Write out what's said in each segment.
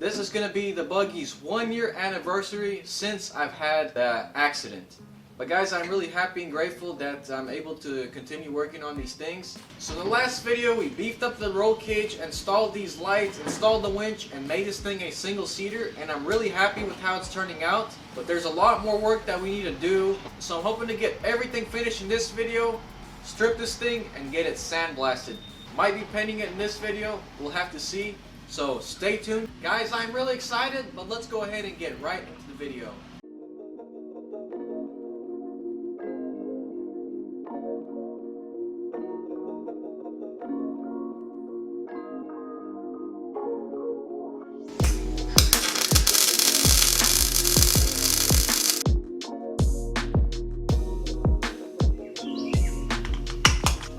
This is going to be the buggy's 1-year anniversary since I've had the accident. But guys, I'm really happy and grateful that I'm able to continue working on these things. So in the last video, we beefed up the roll cage, installed these lights, installed the winch, and made this thing a single seater. And I'm really happy with how it's turning out. But there's a lot more work that we need to do. So I'm hoping to get everything finished in this video, strip this thing, and get it sandblasted. Might be painting it in this video, we'll have to see. So stay tuned. Guys, I'm really excited, but let's go ahead and get right into the video.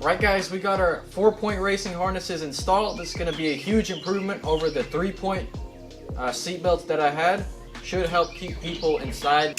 Right guys, we got our 4-point racing harnesses installed. This is going to be a huge improvement over the 3-point seat belts that I had. Should help keep people inside.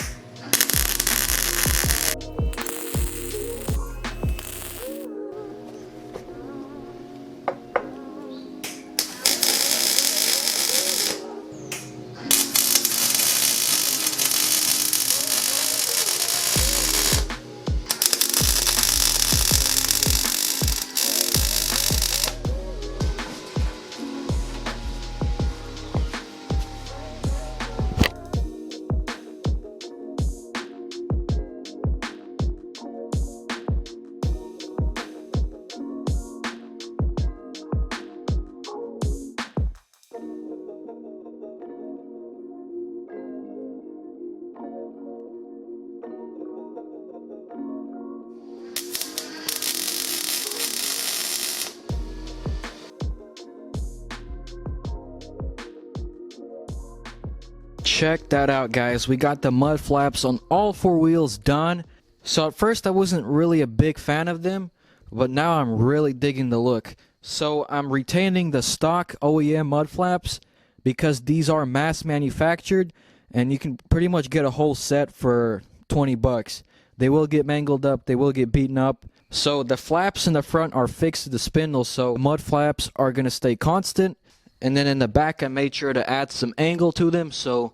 Check that out guys, we got the mud flaps on all 4 wheels done. So at first I wasn't really a big fan of them, but now I'm really digging the look. So I'm retaining the stock OEM mud flaps because these are mass manufactured and you can pretty much get a whole set for 20 bucks. They will get mangled up, they will get beaten up. So the flaps in the front are fixed to the spindle, so the mud flaps are going to stay constant. And then in the back I made sure to add some angle to them so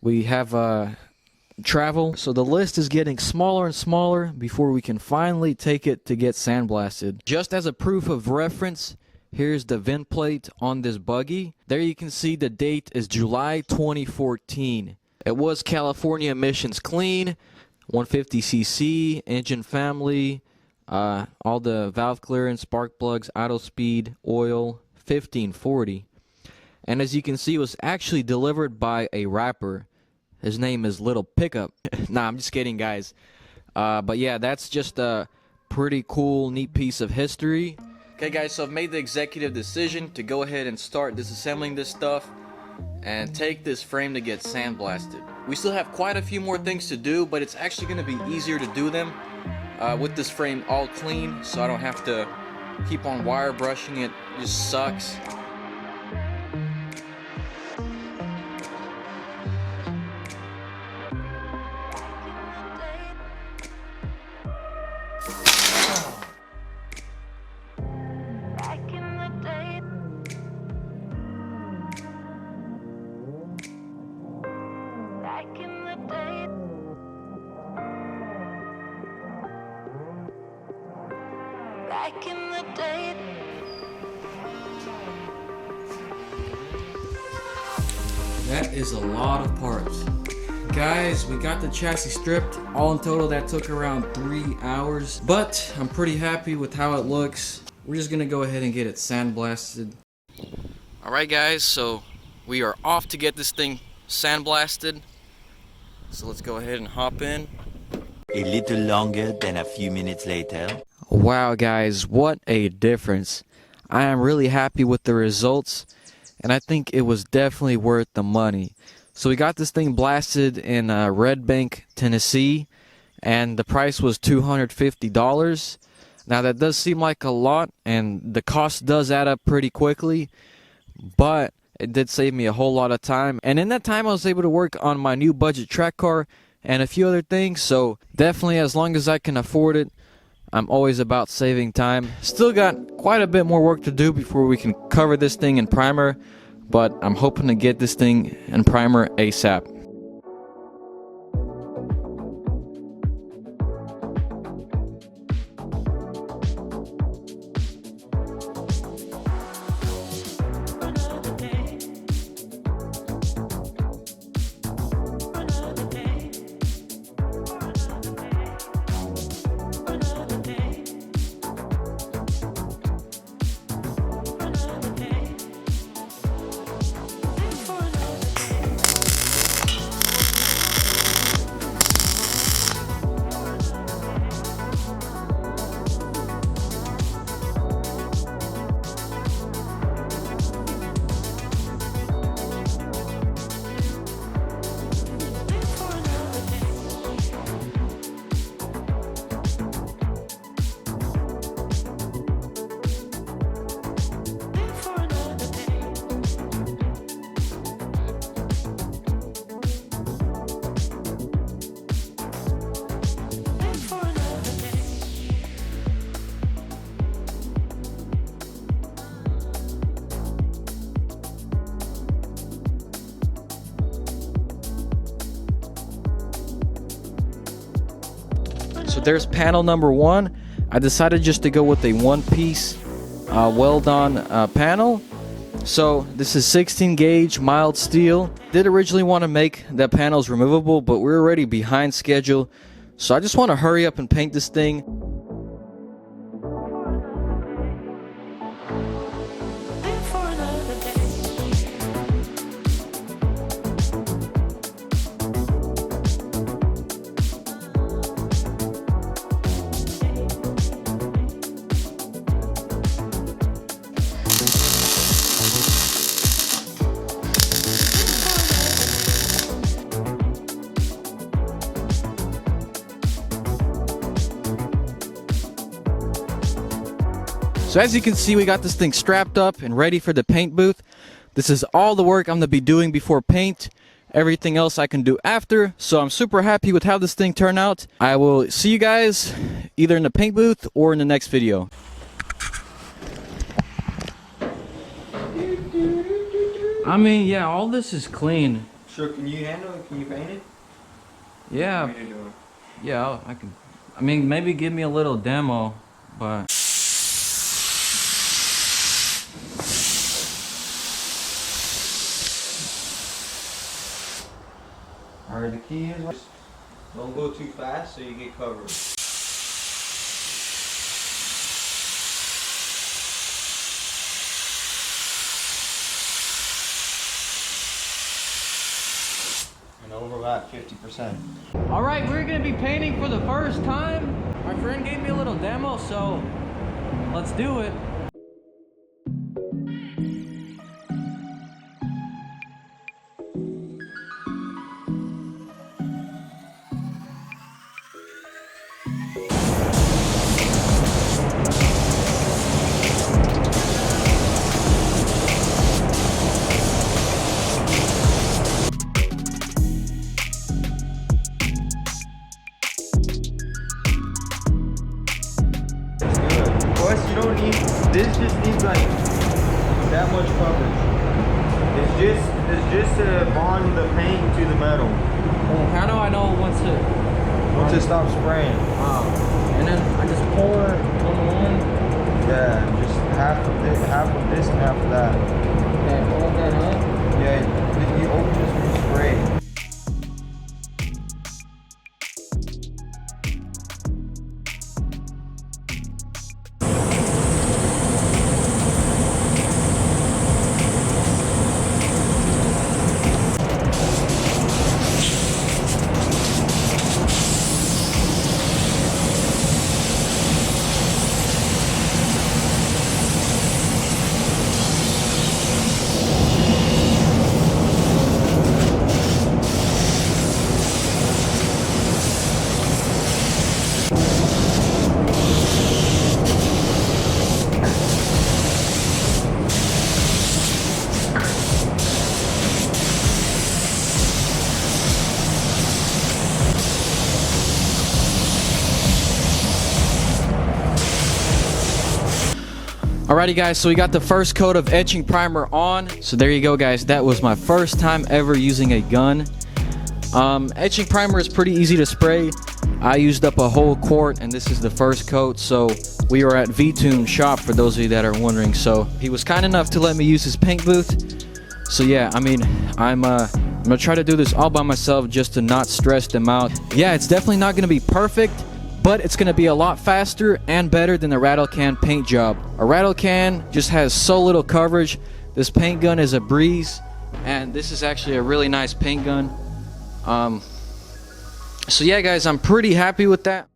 we have travel. So the list is getting smaller and smaller before we can finally take it to get sandblasted. Just as a proof of reference, here's the VIN plate on this buggy. There you can see the date is July 2014. It was California emissions clean, 150cc, engine family, all the valve clearance, spark plugs, idle speed, oil, 1540. And as you can see, it was actually delivered by a rapper. His name is Little Pickup. Nah, I'm just kidding, guys. But yeah, that's just a pretty cool, neat piece of history. Okay, guys, so I've made the executive decision to go ahead and start disassembling this stuff and take this frame to get sandblasted. We still have quite a few more things to do, but it's actually going to be easier to do them with this frame all clean, so I don't have to keep on wire brushing it. It just sucks. Back in the day. That is a lot of parts. Guys, we got the chassis stripped. All in total that took around 3 hours, but I'm pretty happy with how it looks. We're just gonna go ahead and get it sandblasted. Alright guys, so we are off to get this thing sandblasted. So let's go ahead and hop in. A little longer than a few minutes later. Wow guys, what a difference. I am really happy with the results, and I think it was definitely worth the money. So we got this thing blasted in Red Bank, Tennessee, and the price was $250. Now that does seem like a lot, and the cost does add up pretty quickly, but it did save me a whole lot of time. And in that time I was able to work on my new budget track car and a few other things, so definitely as long as I can afford it, I'm always about saving time. Still got quite a bit more work to do before we can cover this thing in primer. but I'm hoping to get this thing in primer ASAP. So there's panel number 1. I decided just to go with a one-piece weld-on panel. So this is 16 gauge mild steel. Did originally want to make the panels removable, but we're already behind schedule. So I just want to hurry up and paint this thing. So as you can see, we got this thing strapped up and ready for the paint booth. This is all the work I'm going to be doing before paint. Everything else I can do after. So I'm super happy with how this thing turned out. I will see you guys either in the paint booth or in the next video. I mean, yeah, all this is clean. Sure, can you handle it? Can you paint it? Yeah. Yeah, I can. I mean, maybe give me a little demo, but... Alright, the key is just don't go too fast so you get covered. And over about 50%. Alright, we're gonna be painting for the first time. My friend gave me a little demo, so let's do it. You don't need, this just needs like that much coverage. It's just to bond the paint to the metal. Well, how do I know Once it stops spraying. And then I just pour on. Yeah, just half of this and half of that. Yeah, hold that up. Yeah, you open this when you spray. Alrighty guys, so we got the first coat of etching primer on. So there you go guys, that was my first time ever using a gun. Etching primer is pretty easy to spray. I used up a whole quart and this is the first coat. So we were at V-Tune shop, for those of you that are wondering. So he was kind enough to let me use his paint booth. So yeah, I mean, I'm gonna try to do this all by myself just to not stress them out. Yeah, it's definitely not gonna be perfect, but it's gonna be a lot faster and better than the rattle can paint job. A rattle can just has so little coverage. This paint gun is a breeze, and this is actually a really nice paint gun. So yeah guys, I'm pretty happy with that.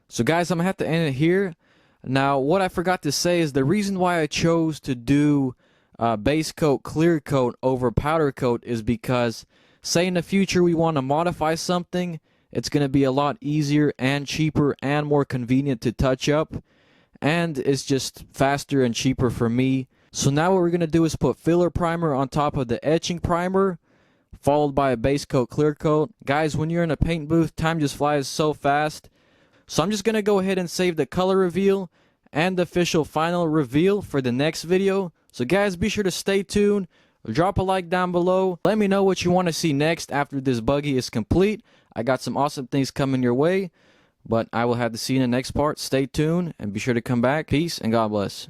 So guys, I'm gonna have to end it here. Now what I forgot to say is the reason why I chose to do base coat, clear coat over powder coat is because, say in the future we want to modify something, it's going to be a lot easier and cheaper and more convenient to touch up, and it's just faster and cheaper for me. So now what we're going to do is put filler primer on top of the etching primer, followed by a base coat, clear coat. Guys, when you're in a paint booth, time just flies so fast. So I'm just going to go ahead and save the color reveal and the official final reveal for the next video. So guys, be sure to stay tuned. Drop a like down below. Let me know what you want to see next after this buggy is complete. I got some awesome things coming your way, but I will have to see you in the next part. Stay tuned and be sure to come back. Peace and God bless.